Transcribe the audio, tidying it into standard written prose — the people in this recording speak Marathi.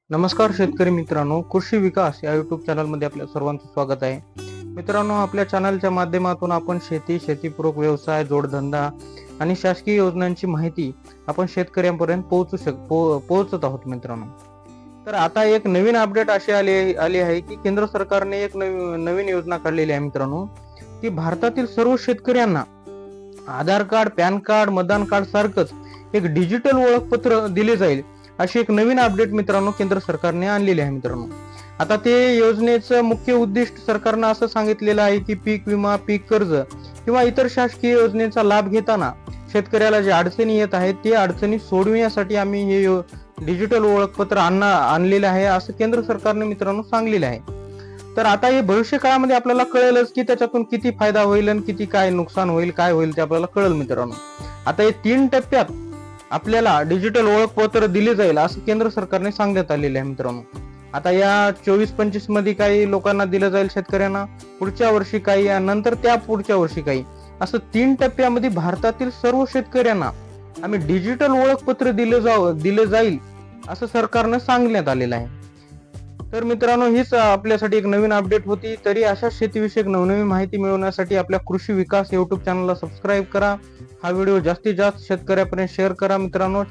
नमस्कार शेतकरी मित्रांनो, कृषी विकास या युट्यूब चॅनलमध्ये आपल्या सर्वांचं स्वागत आहे. मित्रांनो, आपल्या चॅनलच्या माध्यमातून आपण शेती, शेतीपूरक व्यवसाय, जोडधंदा आणि शासकीय योजनांची माहिती आपण शेतकऱ्यांपर्यंत पोहोचत आहोत मित्रांनो. तर आता एक नवीन अपडेट अशी आली आहे की केंद्र सरकारने एक नवीन योजना काढलेली आहे मित्रांनो, की भारतातील सर्व शेतकऱ्यांना आधार कार्ड, पॅन कार्ड, मतदान कार्ड सारखंच एक डिजिटल ओळखपत्र दिले जाईल, अशी एक नवीन अपडेट मित्रांनो केंद्र सरकारने आणलेली आहे मित्रांनो. आता ते योजनेचं मुख्य उद्दिष्ट सरकारनं असं सांगितलेलं आहे की पीक विमा, पीक कर्ज किंवा इतर शासकीय योजनेचा लाभ घेताना शेतकऱ्याला जे अडचणी येत आहेत ते अडचणी सोडविण्यासाठी आम्ही हे डिजिटल ओळखपत्र आणलेलं आहे, असं केंद्र सरकारने मित्रांनो सांगलेलं आहे. तर आता हे भविष्य काळामध्ये आपल्याला कळेलच की त्याच्यातून किती फायदा होईल आणि किती काय नुकसान होईल, काय होईल ते आपल्याला कळेल मित्रांनो. आता हे 3 टप्प्यात आपल्याला डिजिटल ओळखपत्र दिले जाईल असं केंद्र सरकारने सांगण्यात आलेले आहे मित्रांनो. आता या 24-25 मध्ये काही लोकांना दिलं जाईल शेतकऱ्यांना, पुढच्या वर्षी काही, नंतर त्या पुढच्या वर्षी काही, असं 3 टप्प्यामध्ये भारतातील सर्व शेतकऱ्यांना आम्ही डिजिटल ओळखपत्र दिले जाईल असं सरकारनं सांगण्यात आलेलं आहे. तर मित्रांनो, हीच आपल्यासाठी एक नवीन अपडेट होती. तरी अशा शेतीविषयक नवनवीन माहिती मिळवण्यासाठी आपल्या कृषी विकास युट्यूब चॅनलला सबस्क्राईब करा. हा व्हिडिओ जास्तीत जास्त शेतकऱ्यापर्यंत शेअर करा मित्रांनो.